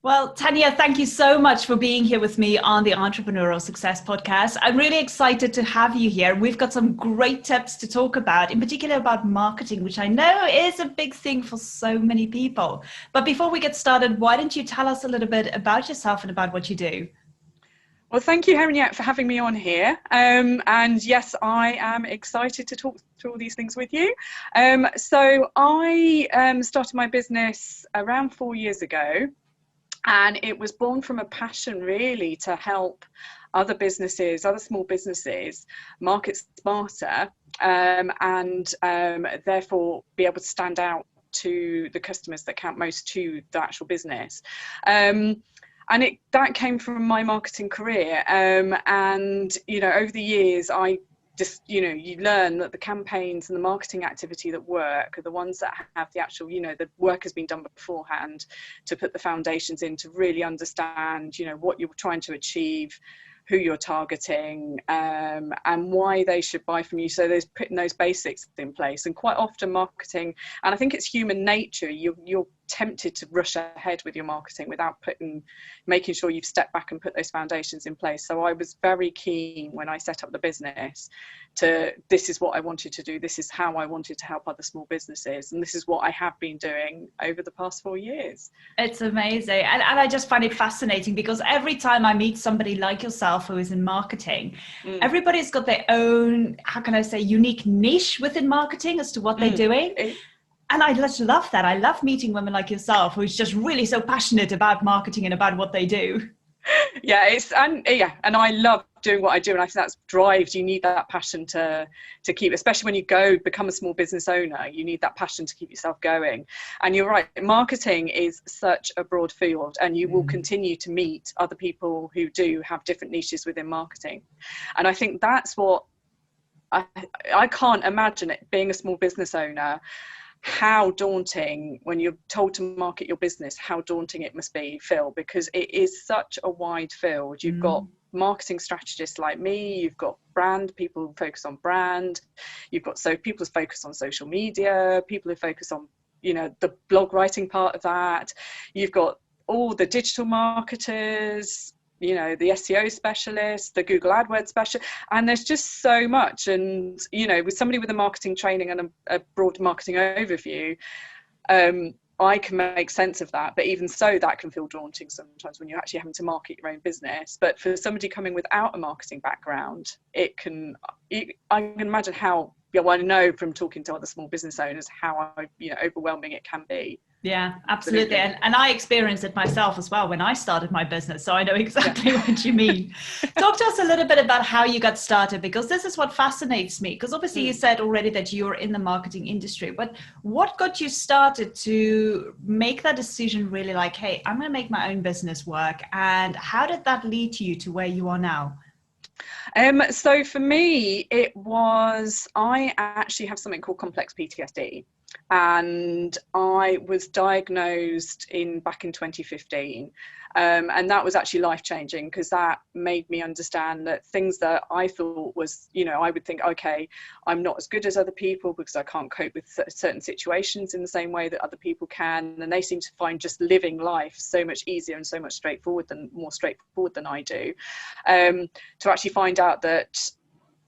Well, Tanya, thank you so much for being here with me on the Entrepreneurial Success Podcast. I'm really excited to have you here. We've got some great tips to talk about, in particular about marketing, which I know is a big thing for so many people. But before we get started, why don't you tell us a little bit about yourself and about what you do? Well, thank you, Henriette, for having me on here. And yes, I am excited to talk through all these things with you. So I started my business around 4 years ago. And it was born from a passion really to help other businesses, other small businesses, market smarter and therefore be able to stand out to the customers that count most to the actual business. And that came from my marketing career. And, you know, over the years, I just, you know, you learn that the campaigns and the marketing activity that work are the ones that have the actual, you know, the work has been done beforehand to put the foundations in to really understand, you know, what you're trying to achieve, who you're targeting, and why they should buy from you. So there's putting those basics in place. And quite often marketing, and I think it's human nature, you're tempted to rush ahead with your marketing without making sure you've stepped back and put those foundations in place. So I was very keen when I set up the business this is what I wanted to do, this is how I wanted to help other small businesses, and this is what I have been doing over the past 4 years. It's amazing. And I just find it fascinating because every time I meet somebody like yourself who is in marketing, everybody's got their own, how can I say, unique niche within marketing as to what they're doing. And I just love that. I love meeting women like yourself who's just really so passionate about marketing and about what they do. And I love doing what I do, and I think that's drives. You need that passion to keep, especially when you become a small business owner. You need that passion to keep yourself going. And you're right, marketing is such a broad field, and you will continue to meet other people who do have different niches within marketing. And I think that's what I can't imagine it being a small business owner, how daunting when you're told to market your business, how daunting it must be, Phil, because it is such a wide field. You've got marketing strategists like me, you've got brand people who focus on brand, you've got people who focus on social media, people who focus on, you know, the blog writing part of that, you've got all the digital marketers, you know, the SEO specialists, the Google AdWords specialist, and there's just so much. And, you know, with somebody with a marketing training and a broad marketing overview, I can make sense of that. But even so, that can feel daunting sometimes when you're actually having to market your own business. But for somebody coming without a marketing background, I can imagine how, well, I know from talking to other small business owners how, you know, overwhelming it can be. Yeah, absolutely. And I experienced it myself as well when I started my business. So I know exactly what you mean. Talk to us a little bit about how you got started, because this is what fascinates me. Because obviously you said already that you're in the marketing industry, but what got you started to make that decision really like, hey, I'm going to make my own business work? And how did that lead you to where you are now? So for me, I actually have something called complex PTSD. And I was diagnosed back in 2015. And that was actually life-changing, because that made me understand that things that I thought was, you know, I would think, okay, I'm not as good as other people because I can't cope with certain situations in the same way that other people can. And they seem to find just living life so much easier and so much more straightforward than I do. To actually find out that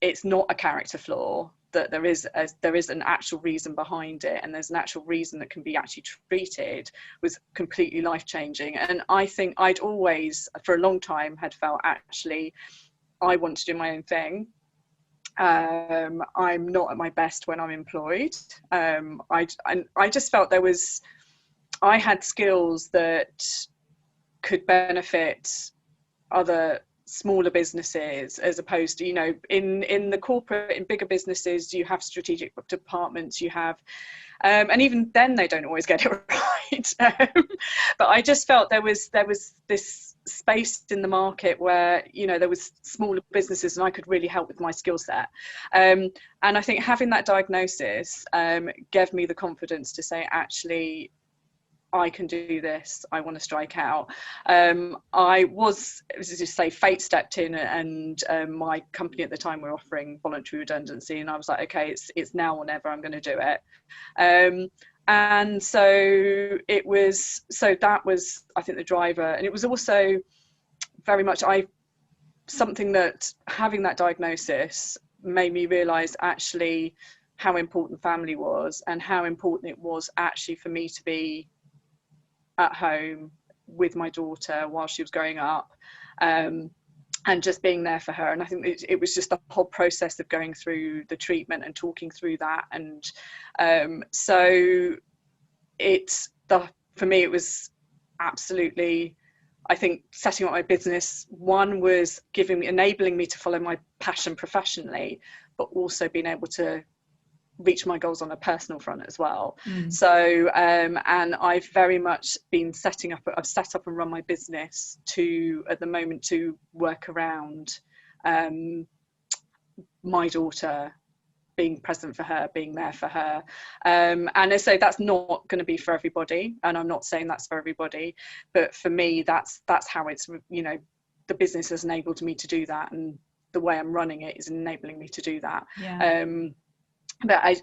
it's not a character flaw, that there is an actual reason behind it, and there's an actual reason that can be actually treated, was completely life-changing. And I think I'd always, for a long time, had felt actually I want to do my own thing. I'm not at my best when I'm employed. I just felt I had skills that could benefit other smaller businesses, as opposed to, you know, in bigger businesses, you have strategic departments, you have and even then they don't always get it right. But I just felt there was this space in the market where, you know, there was smaller businesses and I could really help with my skill set. And I think having that diagnosis gave me the confidence to say, actually, I can do this, I want to strike out. I was, as you say, fate stepped in, and my company at the time were offering voluntary redundancy, and I was like, okay, it's now or never, I'm going to do it. And so that was, I think, the driver. And it was also very much something that having that diagnosis made me realize actually how important family was, and how important it was actually for me to be at home with my daughter while she was growing up, and just being there for her. And I think it was just the whole process of going through the treatment and talking through that. And so for me, it was absolutely, I think, setting up my business, one was enabling me to follow my passion professionally, but also being able to reach my goals on a personal front as well. So and I've very much been I've set up and run my business at the moment to work around my daughter, being present for her, being there for her. And I say that's not going to be for everybody, and I'm not saying that's for everybody, but for me, that's how it's, you know, the business has enabled me to do that, and the way I'm running it is enabling me to do that. But I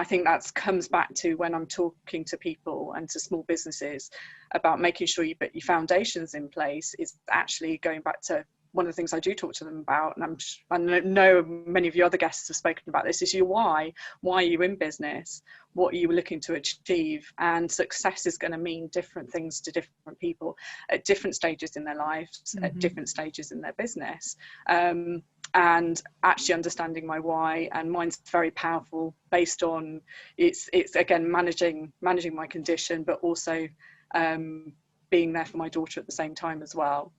think that comes back to when I'm talking to people and to small businesses about making sure you put your foundations in place, is actually going back to one of the things I do talk to them about, and I know many of your other guests have spoken about this, is your why. Why are you in business? What are you looking to achieve? And success is going to mean different things to different people at different stages in their lives, at different stages in their business. And actually understanding my why, and mine's very powerful, based on it's again managing my condition, but also being there for my daughter at the same time as well.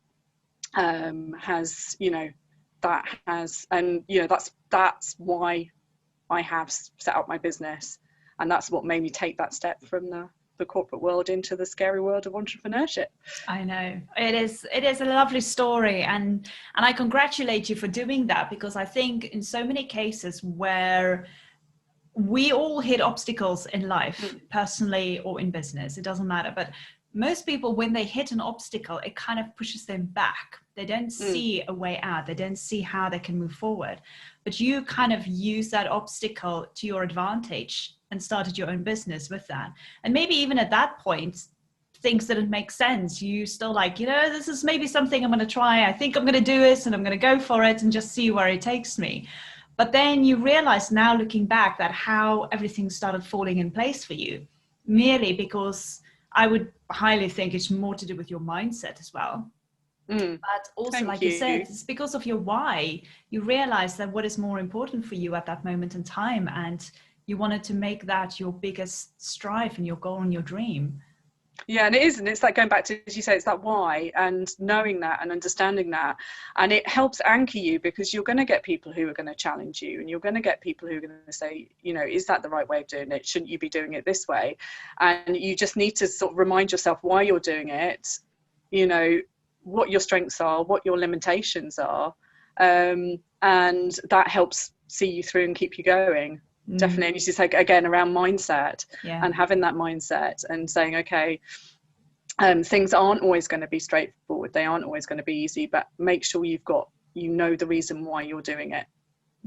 That's why I have set up my business, and that's what made me take that step from the corporate world into the scary world of entrepreneurship. I know it is a lovely story, and I congratulate you for doing that, because I think in so many cases where we all hit obstacles in life, personally or in business, it doesn't matter, but most people, when they hit an obstacle, it kind of pushes them back. They don't see a way out. They don't see how they can move forward. But you kind of use that obstacle to your advantage and started your own business with that. And maybe even at that point, things didn't make sense. You still like, this is maybe something I'm going to try. I think I'm going to do this, and I'm going to go for it and just see where it takes me. But then you realize now, looking back, that how everything started falling in place for you, merely because I would highly think it's more to do with your mindset as well. But also, like you said, it's because of your why. You realize that what is more important for you at that moment in time, and you wanted to make that your biggest strive and your goal and your dream. Yeah, and it is, and it's like going back to, as you say, it's that why, and knowing that and understanding that, and it helps anchor you, because you're going to get people who are going to challenge you, and you're going to get people who are going to say, is that the right way of doing it? Shouldn't you be doing it this way? And you just need to sort of remind yourself why you're doing it, what your strengths are, what your limitations are, and that helps see you through and keep you going. Definitely. And you just, like, again, around mindset, and having that mindset and saying, okay, things aren't always going to be straightforward, they aren't always going to be easy, but make sure the reason why you're doing it.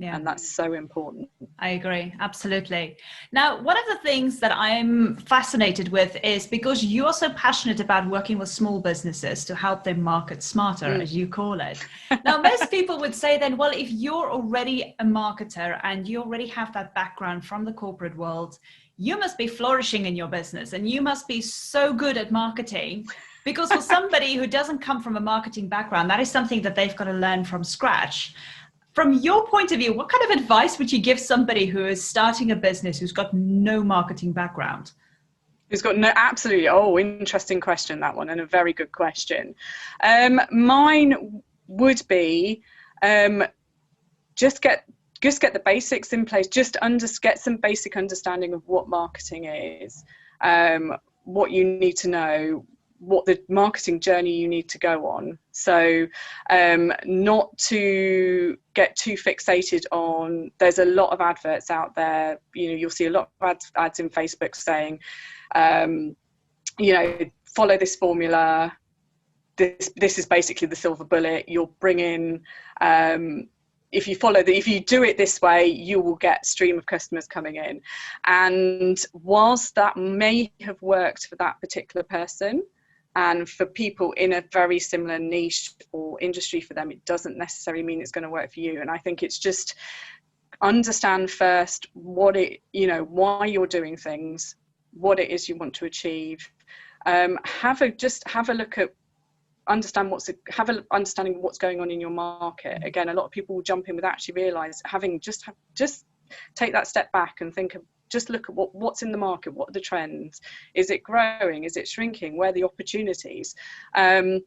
And that's so important. I agree, absolutely. Now, one of the things that I'm fascinated with is, because you're so passionate about working with small businesses to help them market smarter, as you call it. Now, most people would say then, well, if you're already a marketer and you already have that background from the corporate world, you must be flourishing in your business, and you must be so good at marketing. Because for somebody who doesn't come from a marketing background, that is something that they've got to learn from scratch. From your point of view, what kind of advice would you give somebody who is starting a business who's got no marketing background? Who's got no, absolutely. Oh, interesting question, that one, and a very good question. Mine would be just get the basics in place. Just get some basic understanding of what marketing is, what you need to know, what the marketing journey you need to go on. So not to get too fixated on, there's a lot of adverts out there, you'll see a lot of ads in Facebook saying, follow this formula, this is basically the silver bullet, you'll bring in if you do it this way, you will get stream of customers coming in. And whilst that may have worked for that particular person, and for people in a very similar niche or industry for them, it doesn't necessarily mean it's going to work for you. And I think it's just understand first why you're doing things, what it is you want to achieve. Have a look at understanding what's going on in your market. Again, a lot of people will jump in without actually realize, just take that step back and think of, just look at what's in the market. What are the trends? Is it growing? Is it shrinking? Where are the opportunities? Again,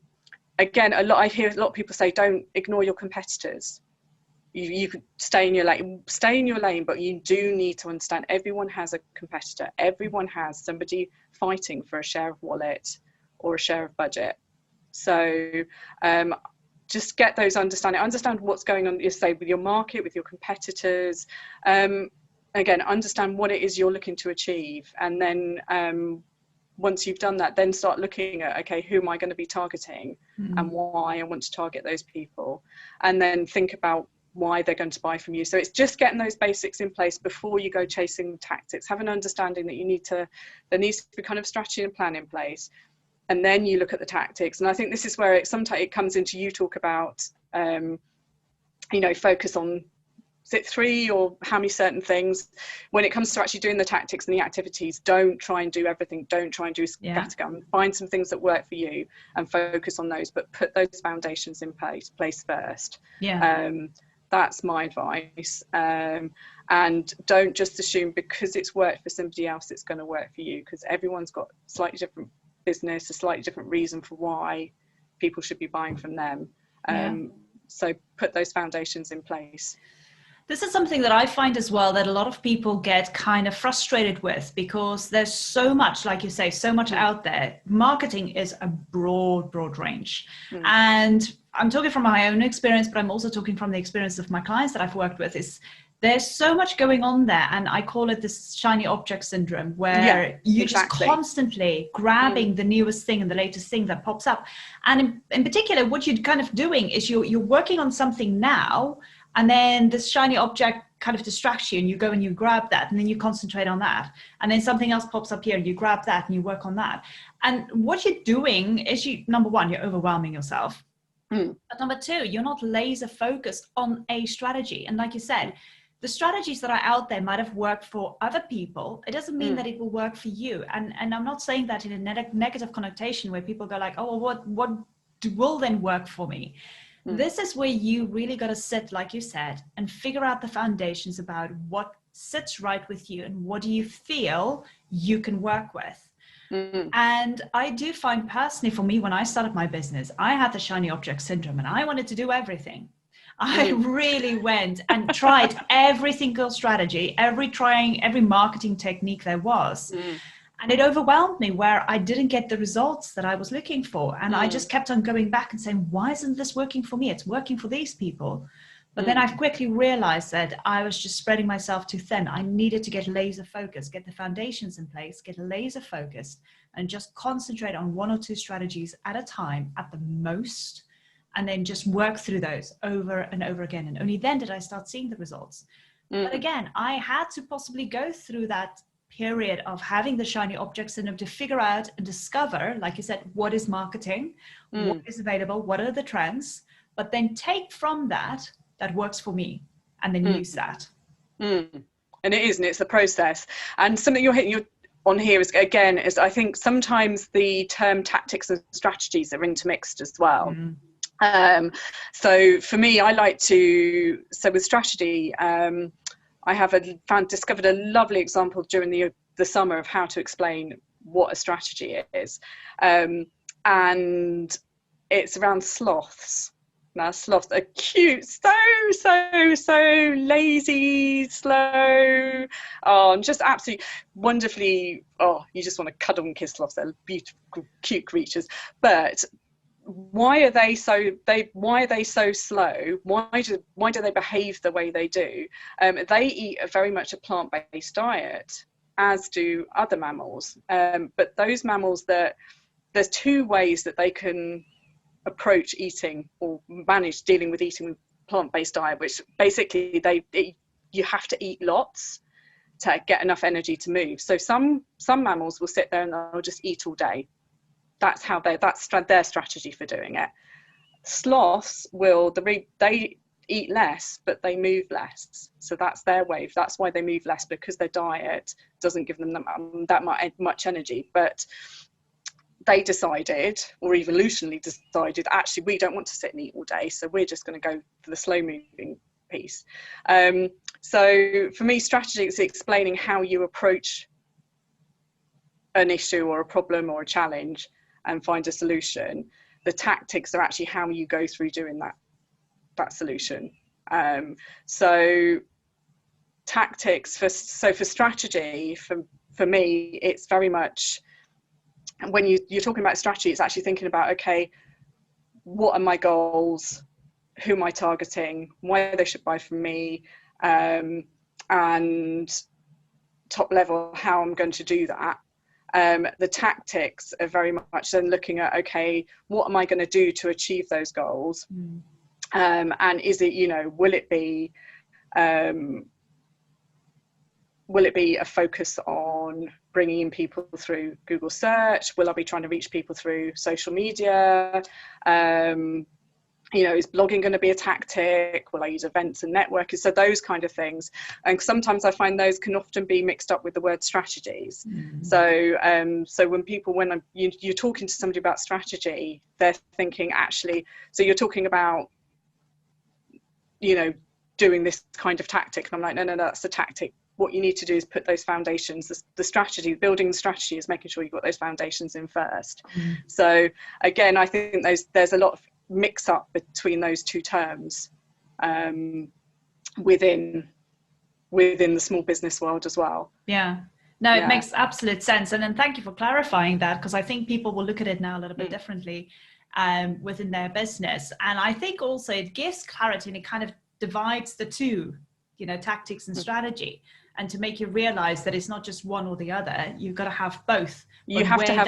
I hear a lot of people say, don't ignore your competitors. You could stay in your lane, but you do need to understand everyone has a competitor. Everyone has somebody fighting for a share of wallet or a share of budget. So just get those understand what's going on, say, with your market, with your competitors. Again, understand what it is you're looking to achieve, and then once you've done that, then start looking at, okay, who am I going to be targeting and why I want to target those people, and then think about why they're going to buy from you. So it's just getting those basics in place before you go chasing tactics. Have an understanding that there needs to be kind of strategy and plan in place, and then you look at the tactics. And I think this is where sometimes it comes into, you talk about focus on, is it 3 or how many certain things. When it comes to actually doing the tactics and the activities, don't try and do everything. Don't try and do scattergun. Find some things that work for you and focus on those, but put those foundations in place first. That's my advice. And don't just assume because it's worked for somebody else it's going to work for you, because everyone's got a slightly different business, a slightly different reason for why people should be buying from them. So put those foundations in place. This is something that I find as well, that a lot of people get kind of frustrated with, because there's so much, like you say, so much out there. Marketing is a broad range. And I'm talking from my own experience, but I'm also talking from the experience of my clients that I've worked with. There's so much going on there, and I call it this shiny object syndrome, where you're just constantly grabbing the newest thing and the latest thing that pops up. And in particular, what you're kind of doing is you're working on something now, and then this shiny object kind of distracts you, and you go and you grab that, and then you concentrate on that. And then something else pops up here, and you grab that and you work on that. And what you're doing is, number one, you're overwhelming yourself. But number two, you're not laser focused on a strategy. And like you said, the strategies that are out there might have worked for other people. It doesn't mean that it will work for you. And I'm not saying that in a negative connotation where people go like, oh, well, what will then work for me? This is where you really got to sit, like you said, and figure out the foundations about what sits right with you and what do you feel you can work with. And I do find personally, for me, when I started my business, I had the shiny object syndrome and I wanted to do everything. I really went and tried every single strategy, every marketing technique there was. And it overwhelmed me, where I didn't get the results that I was looking for. And I just kept on going back and saying, why isn't this working for me? It's working for these people. But then I quickly realized that I was just spreading myself too thin. I needed to get laser focused, get the foundations in place, get laser focused, and just concentrate on 1 or 2 strategies at a time at the most, and then just work through those over and over again. And only then did I start seeing the results. But again, I had to possibly go through that period of having the shiny object syndrome to figure out and discover, like you said, what is marketing, what is available, what are the trends, but then take from that works for me, and then use that. And it is, and it's the process. And something you're hitting on here is, again, is I think sometimes the term tactics and strategies are intermixed as well. So for me, so with strategy, I have discovered a lovely example during the summer of how to explain what a strategy is. And it's around sloths. Now, sloths are cute, so lazy, slow, and just absolutely wonderfully, you just want to cuddle and kiss sloths. They're beautiful, cute creatures. But why are they so slow? Why do they behave the way they do? They eat very much a plant-based diet, as do other mammals. But those mammals, there's 2 ways that they can approach eating or manage dealing with eating plant-based diet, which basically you have to eat lots to get enough energy to move. So some mammals will sit there and they'll just eat all day. That's their strategy for doing it. Sloths they eat less, but they move less. So that's their way. That's why they move less, because their diet doesn't give them that much energy. But they decided, or evolutionally decided, actually, we don't want to sit and eat all day, so we're just going to go for the slow moving piece. So for me, strategy is explaining how you approach an issue or a problem or a challenge and find a solution. The tactics are actually how you go through doing that solution. So tactics for strategy, for me, it's very much, when you're talking about strategy, it's actually thinking about, okay, what are my goals, who am I targeting, why they should buy from me, and top level, how I'm going to do that. The tactics are very much then looking at, okay, what am I going to do to achieve those goals? And is it, will it be a focus on bringing in people through Google search? Will I be trying to reach people through social media? Is blogging going to be a tactic? Will I use events and networking? So those kind of things. And sometimes I find those can often be mixed up with the word strategies. So when you're talking to somebody about strategy, they're thinking, actually, so you're talking about, doing this kind of tactic. And I'm like, no, that's the tactic. What you need to do is put those foundations, the strategy, building the strategy is making sure you've got those foundations in first. So again, I think there's a lot of mix up between those two terms within the small business world as well. It makes absolute sense. And then thank you for clarifying that, because I think people will look at it now a little bit differently within their business. And I think also it gives clarity, and it kind of divides the two, tactics and strategy, and to make you realize that it's not just one or the other. You've got to have both. You have to have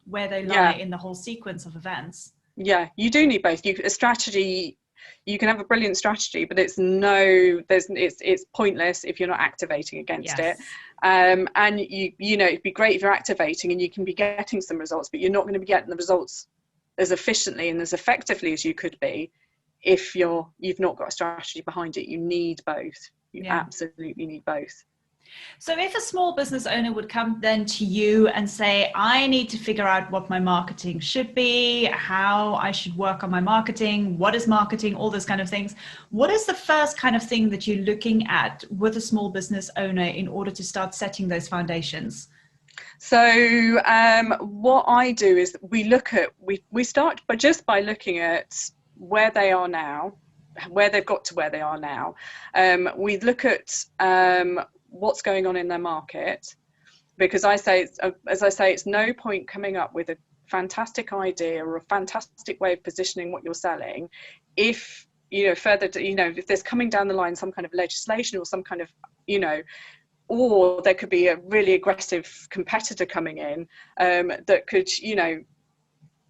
where they lie in the whole sequence of events. Yeah, you do need both. A strategy, you can have a brilliant strategy, but it's pointless if you're not activating against it. And it'd be great if you're activating and you can be getting some results, but you're not going to be getting the results as efficiently and as effectively as you could be if you've not got a strategy behind it. You need both. You absolutely need both. So if a small business owner would come then to you and say, I need to figure out what my marketing should be, how I should work on my marketing, what is marketing, all those kind of things. What is the first kind of thing that you're looking at with a small business owner in order to start setting those foundations? So what I do is we start by looking at where they are now, where they've got to where they are now. We look at what's going on in their market, because it's no point coming up with a fantastic idea or a fantastic way of positioning what you're selling if if there's coming down the line some kind of legislation or some kind of or there could be a really aggressive competitor coming in that could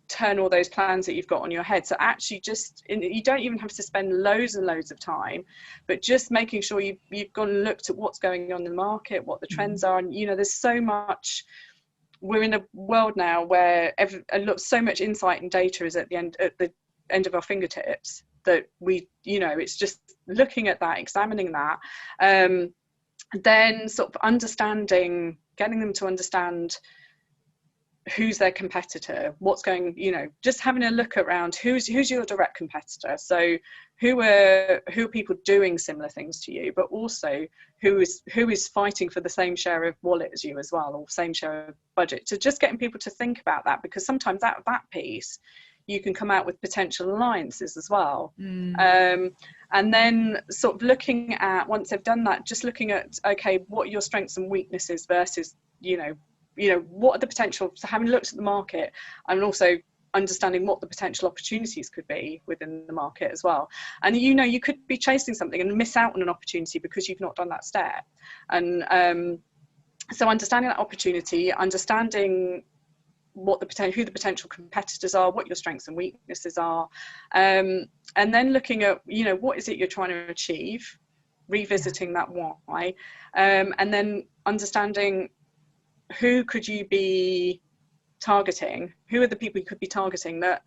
turn all those plans that you've got on your head. So actually you don't even have to spend loads and loads of time, but just making sure you've gone and looked at what's going on in the market, what the trends are. And there's so much, we're in a world now where so much insight and data is at the end of our fingertips, that it's just looking at that, examining that, then sort of getting them to understand who's their competitor, what's going, just having a look around who's your direct competitor. So who are people doing similar things to you, but also who is fighting for the same share of wallet as you as well, or same share of budget. So just getting people to think about that, because sometimes that piece, you can come out with potential alliances as well. And then sort of looking at, once they've done that, just looking at, okay, what are your strengths and weaknesses versus, what are the potential, so having looked at the market and also understanding what the potential opportunities could be within the market as well. And you could be chasing something and miss out on an opportunity because you've not done that step. And so understanding that opportunity, understanding who the potential competitors are, what your strengths and weaknesses are, and then looking at, you know, what is it you're trying to achieve, revisiting that why, and then understanding who could you be targeting, who are the people you could be targeting that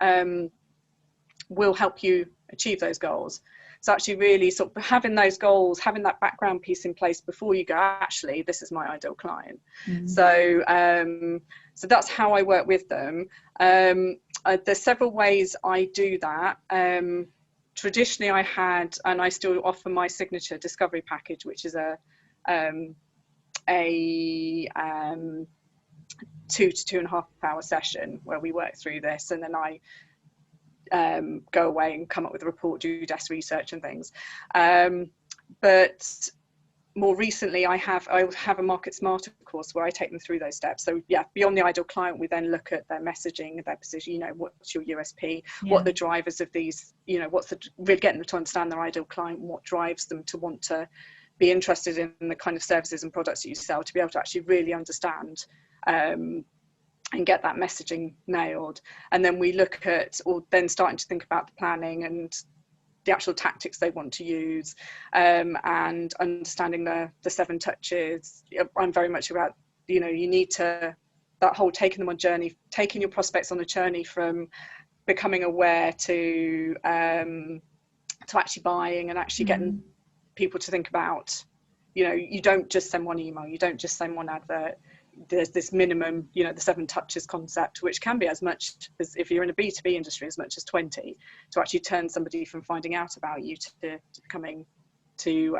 will help you achieve those goals. So actually really sort of having those goals, having that background piece in place before you go, actually, this is my ideal client. So so that's how I work with them. There's several ways I do that. Traditionally I had, and I still offer, my signature discovery package, which is a 2 to 2.5 hour session where we work through this, and then I go away and come up with a report, do desk research and things. But more recently I have a Market Smarter course where I take them through those steps. So yeah, beyond the ideal client, we then look at their messaging, their position, you know, what's your USP, what are the drivers of these, you know, really getting them to understand their ideal client, what drives them to want to be interested in the kind of services and products that you sell, to be able to actually really understand and get that messaging nailed. And then we look at, or then starting to think about the planning and the actual tactics they want to use, and understanding the 7 touches. I'm very much about, you know, you need to, that whole taking them on journey, taking your prospects on a journey from becoming aware to actually buying, and actually getting people to think about, you know, you don't just send one email, you don't just send one advert. There's this minimum, you know, the 7 touches concept, which can be as much as, if you're in a B2B industry, as much as 20, to actually turn somebody from finding out about you to becoming, to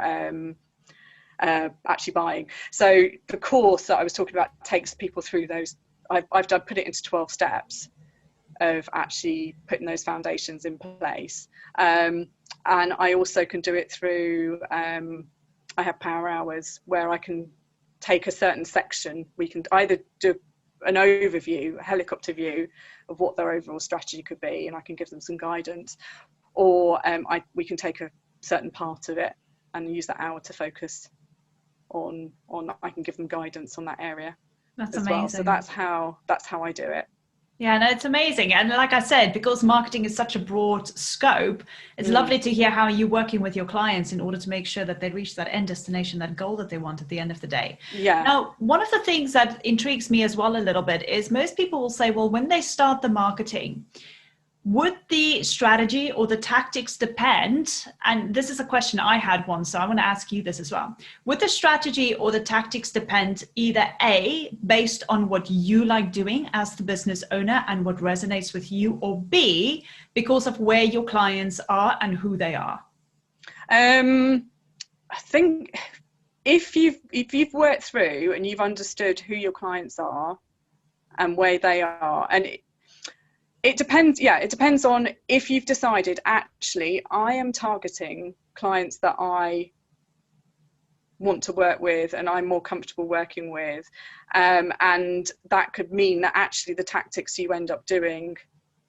actually buying. So the course that I was talking about takes people through those. I've put it into 12 steps of actually putting those foundations in place. And I also can do it through, I have power hours where I can take a certain section. We can either do an overview, a helicopter view of what their overall strategy could be, and I can give them some guidance, or we can take a certain part of it and use that hour to focus on I can give them guidance on that area. That's amazing. Well. So that's how I do it. Yeah, no, it's amazing. And like I said, because marketing is such a broad scope, it's lovely to hear how you're working with your clients in order to make sure that they reach that end destination, that goal that they want at the end of the day. Yeah. Now, one of the things that intrigues me as well a little bit is most people will say, well, when they start the marketing, would the strategy or the tactics depend? And this is a question I had once, so I want to ask you this as well. Would the strategy or the tactics depend either A, based on what you like doing as the business owner and what resonates with you, or B, because of where your clients are and who they are? I think if you've worked through and you've understood who your clients are and where they are, and it depends. Yeah, it depends on if you've decided, actually, I am targeting clients that I want to work with and I'm more comfortable working with. And that could mean that actually the tactics you end up doing,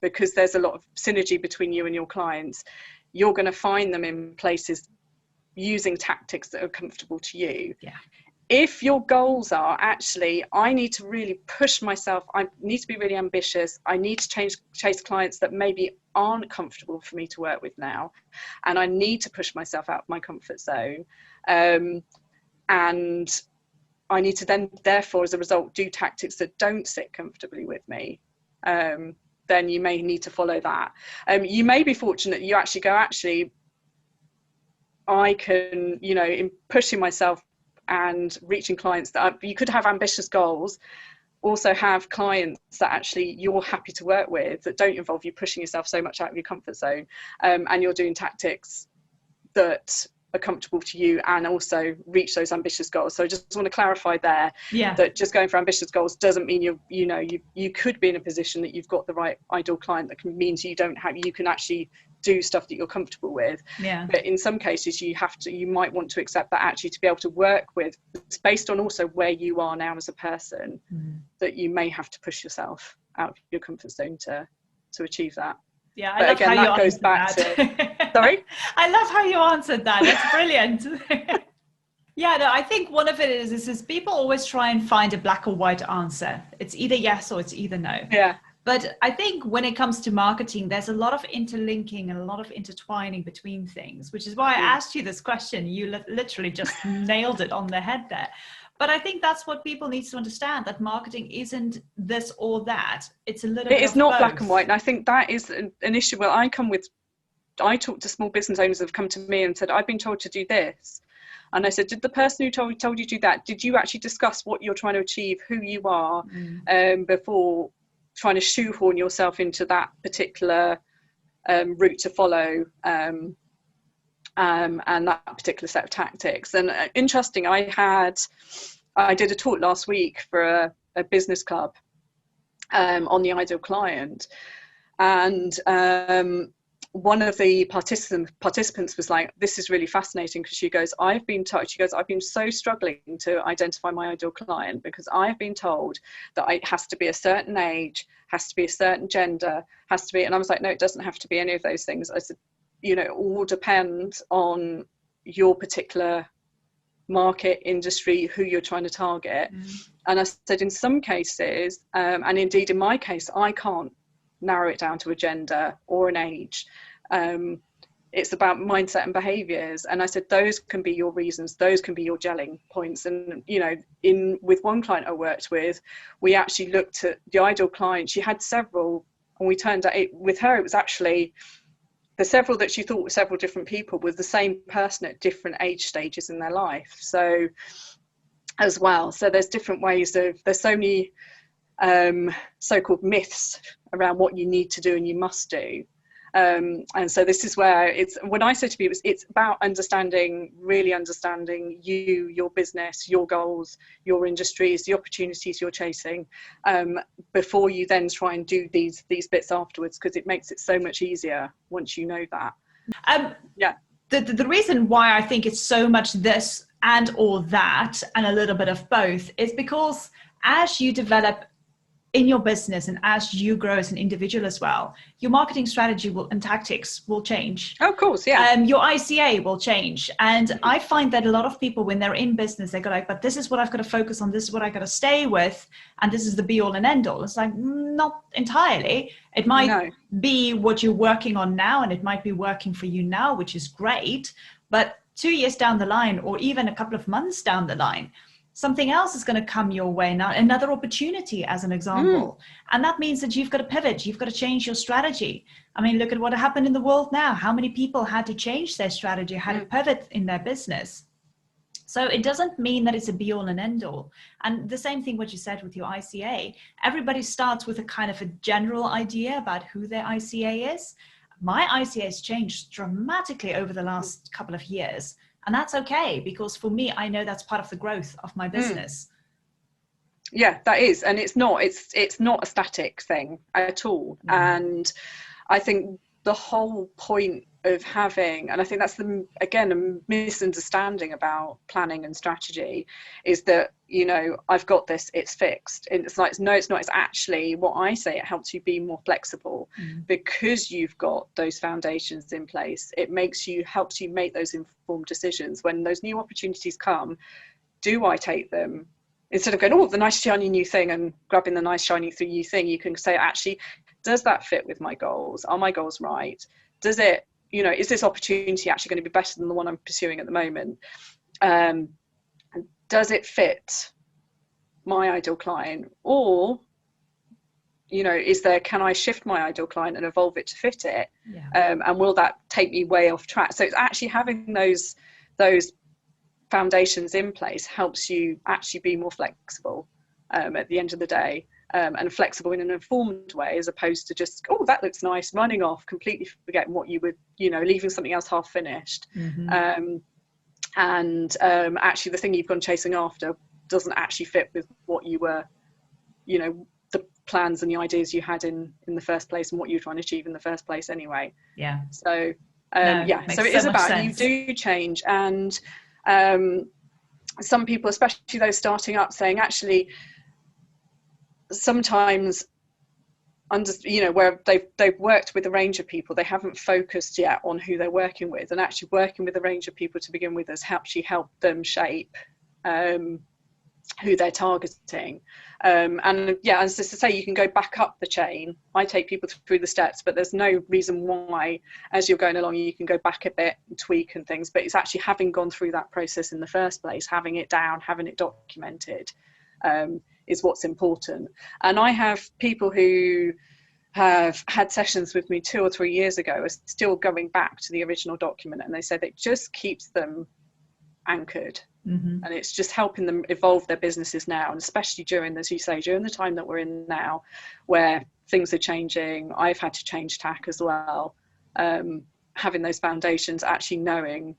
because there's a lot of synergy between you and your clients, you're going to find them in places using tactics that are comfortable to you. Yeah. If your goals are, actually, I need to really push myself, I need to be really ambitious, I need to chase clients that maybe aren't comfortable for me to work with now, and I need to push myself out of my comfort zone, and I need to then, therefore, as a result, do tactics that don't sit comfortably with me, then you may need to follow that. You may be fortunate, you actually go, actually, I can, you know, in pushing myself and reaching clients that you could have ambitious goals, also have clients that actually you're happy to work with, that don't involve you pushing yourself so much out of your comfort zone, and you're doing tactics that are comfortable to you and also reach those ambitious goals. So I just want to clarify there, that just going for ambitious goals doesn't mean you could be in a position that you've got the right ideal client, that means you can actually do stuff that you're comfortable with. But in some cases you might want to accept that actually to be able to work with, it's based on also where you are now as a person, that you may have to push yourself out of your comfort zone to achieve that. Yeah, I love how you answered that. Sorry? I love how you answered that. That's brilliant. Yeah, no, I think one of it is people always try and find a black or white answer. It's either yes or it's either no. Yeah. But I think when it comes to marketing, there's a lot of interlinking and a lot of intertwining between things, which is why I asked you this question. You literally just nailed it on the head there. But I think that's what people need to understand, that marketing isn't this or that. It's a little bit It of is not both. black and white. And I think that is an issue. Well, I talk to small business owners who have come to me and said, I've been told to do this. And I said, did the person who told you to do that, did you actually discuss what you're trying to achieve, who you are, before trying to shoehorn yourself into that particular route to follow, and that particular set of tactics? And interesting, I did a talk last week for a business club on the ideal client, and one of the participants was like, this is really fascinating, because she goes, I've been so struggling to identify my ideal client, because I've been told that it has to be a certain age, has to be a certain gender, has to be, and I was like, no, it doesn't have to be any of those things. I said, it all depends on your particular market, industry, who you're trying to target. And I said, in some cases, and indeed in my case, I can't narrow it down to a gender or an age. It's about mindset and behaviors. And I said, those can be your reasons, those can be your gelling points. And with one client I worked with, we actually looked at the ideal client. She had several, and we turned out with her, it was actually the several that she thought were several different people with the same person at different age stages in their life. So as well, so there's different ways there's so many so-called myths around what you need to do and you must do. And so this is where when I say to people, it's about really understanding you, your business, your goals, your industries, the opportunities you're chasing, before you then try and do these bits afterwards, because it makes it so much easier once you know that. The reason why I think it's so much this and or that and a little bit of both is because as you develop in your business and as you grow as an individual as well, your marketing strategy and tactics will change. Oh, of course, yeah. Your ICA will change. And I find that a lot of people, when they're in business, they go like, but this is what I've got to focus on. This is what I got to stay with. And this is the be all and end all. It's like, not entirely. It might be what you're working on now, and it might be working for you now, which is great. But 2 years down the line, or even a couple of months down the line, something else is going to come your way now, another opportunity as an example. And that means that you've got to pivot, you've got to change your strategy. I mean, look at what happened in the world now. How many people had to change their strategy, had to pivot in their business? So it doesn't mean that it's a be all and end all. And the same thing what you said with your ICA, everybody starts with a kind of a general idea about who their ICA is. My ICA has changed dramatically over the last couple of years. And that's okay, because for me, I know that's part of the growth of my business. Yeah, that is. And it's not a static thing at all. And I think the whole point of having, and I think that's again a misunderstanding about planning and strategy, is that I've got this, it's fixed. And it's like, no, it's not. It's actually what I say, it helps you be more flexible, because you've got those foundations in place. It helps you make those informed decisions when those new opportunities come. Do I take them? Instead of going, oh, the nice shiny new thing, and grabbing the nice shiny new thing, you can say, actually, does that fit with my goals? Are my goals right? Does it, is this opportunity actually going to be better than the one I'm pursuing at the moment? Does it fit my ideal client? Or, can I shift my ideal client and evolve it to fit it? And will that take me way off track? So it's actually having those foundations in place helps you actually be more flexible at the end of the day. And flexible in an informed way, as opposed to just, oh, that looks nice, running off, completely forgetting what you would, leaving something else half finished. Actually the thing you've gone chasing after doesn't actually fit with what you were, the plans and the ideas you had in the first place, and what you're trying to achieve in the first place anyway. So so it is about sense. You do change. And some people, especially those starting up, saying, actually, sometimes where they've worked with a range of people, they haven't focused yet on who they're working with, and actually working with a range of people to begin with has actually helped them shape who they're targeting. And yeah, as to say, you can go back up the chain. I take people through the steps, but there's no reason why as you're going along you can go back a bit and tweak and things, but it's actually having gone through that process in the first place, having it down, having it documented, is what's important. And I have people who have had sessions with me 2 or 3 years ago are still going back to the original document, and they said it just keeps them anchored. And it's just helping them evolve their businesses now, and especially during, as you say, during the time that we're in now where things are changing. I've had to change tack as well, having those foundations, actually knowing,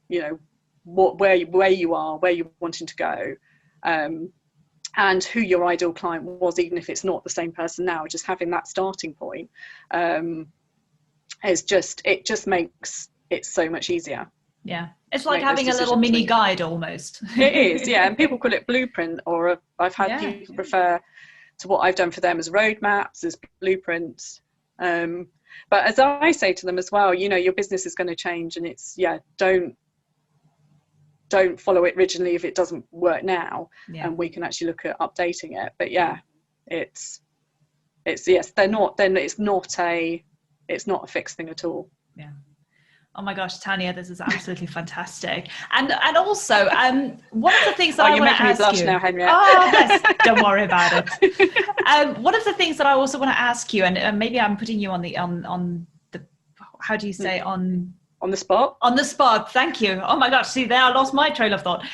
you know, where you are, where you're wanting to go, and who your ideal client was, even if it's not the same person now. Just having that starting point it just makes it so much easier. Yeah, it's like having a little mini guide almost. It is, yeah. And people call it blueprint, or I've had people refer to what I've done for them as roadmaps, as blueprints. But as I say to them as well, you know, your business is going to change, and it's, don't follow it rigidly if it doesn't work now, and we can actually look at updating it. But it's yes, it's not a fixed thing at all. Yeah. Oh my gosh, Tanya, this is absolutely fantastic. And also, one of the things that I want to ask you. You're making me blush now, Henriette. Oh, yes, don't worry about it. One of the things that I also want to ask you, and maybe I'm putting you on the how do you say, on the spot? On the spot, thank you. Oh my gosh, see there, I lost my trail of thought.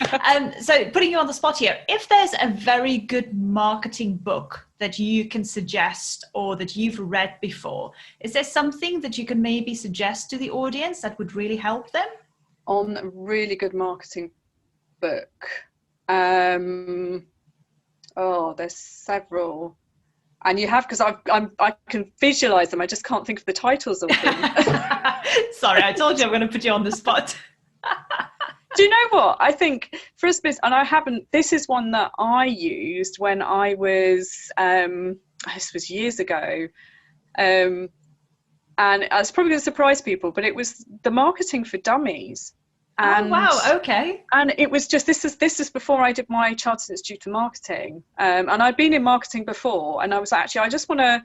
So putting you on the spot here, if there's a very good marketing book that you can suggest or that you've read before, is there something that you can maybe suggest to the audience that would really help them? On a really good marketing book, there's several. And you have, because I can visualize them, I just can't think of the titles of them. Sorry, I told you I'm going to put you on the spot. Do you know what? I think for a business, and this is one that I used when I was, this was years ago, and it's probably going to surprise people, but it was the Marketing for Dummies. And, oh wow, okay. And it was just, this is before I did my Chartered Institute of Marketing, and I'd been in marketing before, and I just want to,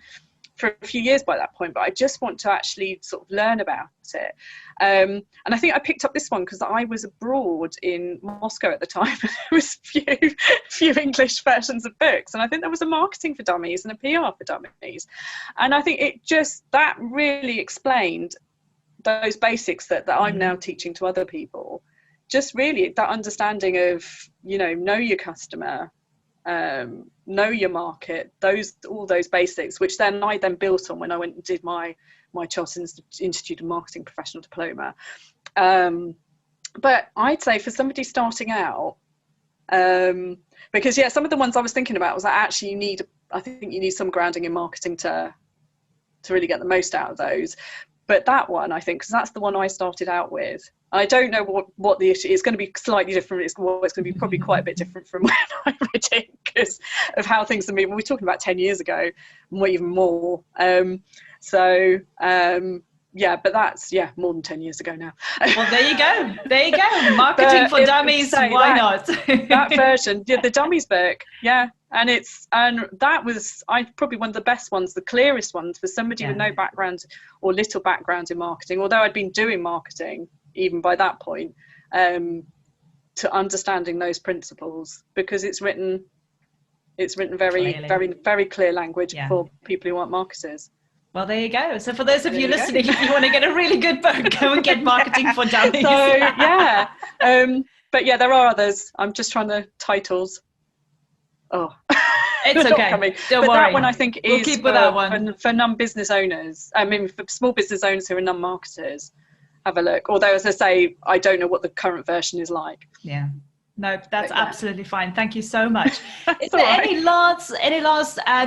for a few years by that point, but I just want to actually sort of learn about it. And I think I picked up this one because I was abroad in Moscow at the time. There was few English versions of books, and I think there was a Marketing for Dummies and a PR for Dummies. And I think that really explained those basics that I'm now teaching to other people. Just really that understanding of, you know your customer, know your market, all those basics, which then I built on when I went and did my Chartered Institute of Marketing Professional Diploma. But I'd say for somebody starting out, because some of the ones I was thinking about was that actually I think you need some grounding in marketing to really get the most out of those. But that one, I think, because that's the one I started out with. I don't know what the issue is. It's going to be slightly different. It's going to be probably quite a bit different from when I read it because of how things are moving. We're talking about 10 years ago, even more. But that's, more than 10 years ago now. Well, there you go. Marketing for Dummies, why not? That version, the Dummies book, and that was probably one of the best ones, the clearest ones for somebody with no background or little background in marketing, although I'd been doing marketing even by that point, to understanding those principles, because it's written very, very, very clear language for people who aren't marketers. Well, there you go. So for those of you listening, if you want to get a really good book, go and get Marketing for Dummies. So, but there are others. I'm just trying to titles. Oh, it's okay. Don't worry. That one I think we'll keep with that one. For non-business owners. I mean, for small business owners who are non-marketers, have a look. Although, as I say, I don't know what the current version is like. Yeah. No, that's absolutely fine. Thank you so much. Is there any last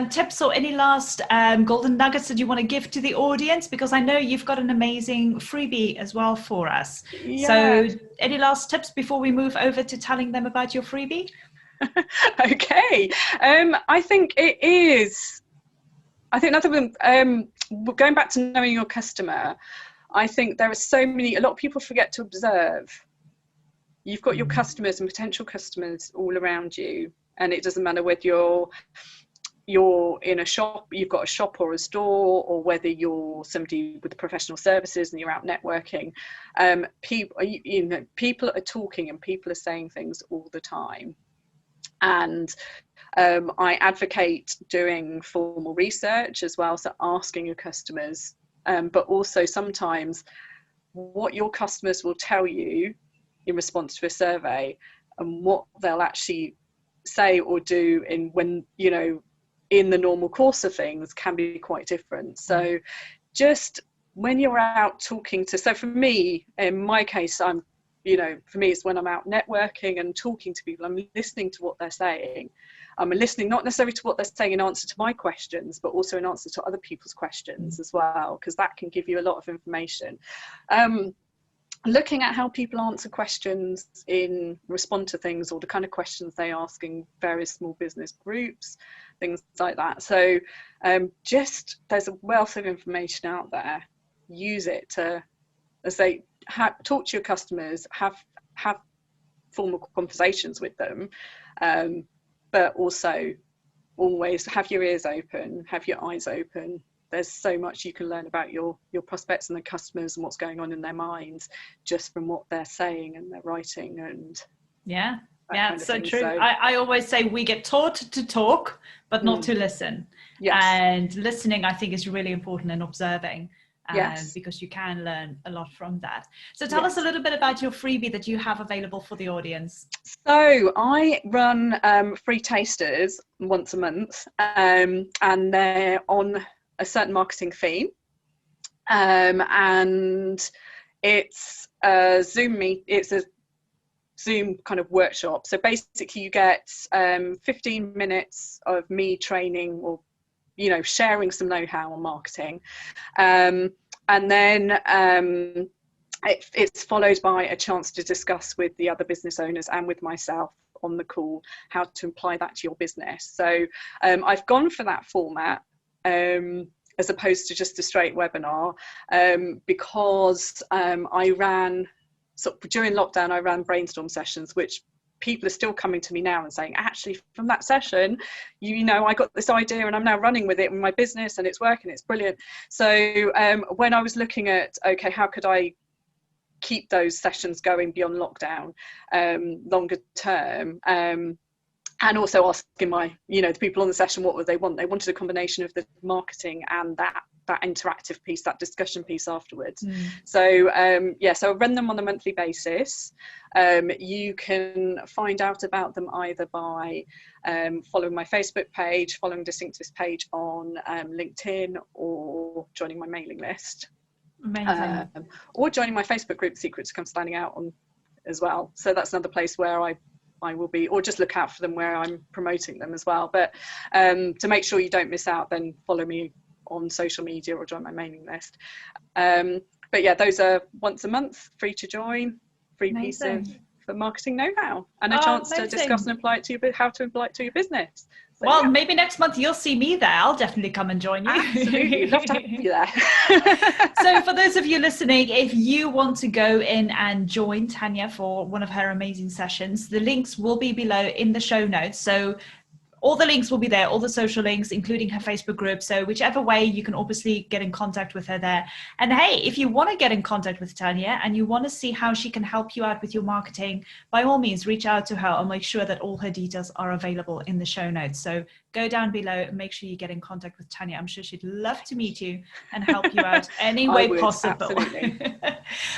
tips or any last golden nuggets that you want to give to the audience? Because I know you've got an amazing freebie as well for us. Yeah. So any last tips before we move over to telling them about your freebie? Okay. I think it is I think another one, going back to knowing your customer, I think there are a lot of people forget to observe. You've got your customers and potential customers all around you, and it doesn't matter whether you're in a shop, you've got a shop or a store, or whether you're somebody with professional services and you're out networking. People are talking and people are saying things all the time. And I advocate doing formal research as well, so asking your customers, but also sometimes what your customers will tell you in response to a survey and what they'll actually say or do in the normal course of things can be quite different. So just when you're out talking to, so for me, in my case, for me, it's when I'm out networking and talking to people, I'm listening to what they're saying. I'm listening not necessarily to what they're saying in answer to my questions, but also in answer to other people's questions as well, because that can give you a lot of information. Looking at how people answer questions respond to things, or the kind of questions they ask in various small business groups, things like that. So there's a wealth of information out there. Use it to, as they talk to your customers, have formal conversations with them, but also always have your ears open, have your eyes open. There's so much you can learn about your prospects and the customers and what's going on in their minds just from what they're saying and their writing. And it's so true. I always say we get taught to talk but not to listen. Yes. And listening, I think, is really important, in observing. Yes. Because you can learn a lot from that. So tell us a little bit about your freebie that you have available for the audience. So I run free tasters once a month, and they're on a certain marketing theme, and it's a Zoom kind of workshop. So basically you get 15 minutes of me training or sharing some know-how on marketing, and then it's followed by a chance to discuss with the other business owners and with myself on the call how to apply that to your business. So I've gone for that format as opposed to just a straight webinar, because I ran, during lockdown, I ran brainstorm sessions, which people are still coming to me now and saying, actually, from that session, I got this idea and I'm now running with it in my business and it's working, it's brilliant. So when I was looking at, okay, how could I keep those sessions going beyond lockdown, longer term, and also asking the people on the session, what would they want? They wanted a combination of the marketing and that interactive piece, that discussion piece afterwards. So so I run them on a monthly basis. You can find out about them either by following my Facebook page, following Distinctivist page on LinkedIn, or joining my mailing list. Amazing. Or joining my Facebook group, Secrets to Come Standing Out, on as well. So that's another place where I will be, or just look out for them where I'm promoting them as well. But to make sure you don't miss out, then follow me on social media or join my mailing list. But yeah, those are once a month, free to join, free piece of marketing know-how, and a chance to discuss and apply it to how to apply it to your business. So, maybe next month you'll see me there. I'll definitely come and join you. Absolutely, love to have you there. So for those of you listening, if you want to go in and join Tanya for one of her amazing sessions, the links will be below in the show notes. So all the links will be there, all the social links, including her Facebook group. So whichever way, you can obviously get in contact with her there. And hey, if you want to get in contact with Tanya and you want to see how she can help you out with your marketing, by all means, reach out to her. I'll make sure that all her details are available in the show notes. So go down below and make sure you get in contact with Tanya. I'm sure she'd love to meet you and help you out any way possible.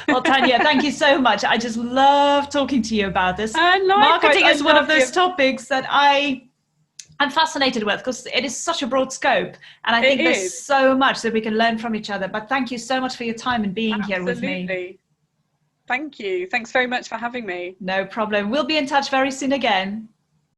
Well, Tanya, thank you so much. I just love talking to you about this. Marketing is one of those topics that I'm fascinated with, because it is such a broad scope, and I think there's so much that we can learn from each other. But thank you so much for your time and being here with me. Thank you. Thanks very much for having me. No problem. We'll be in touch very soon again.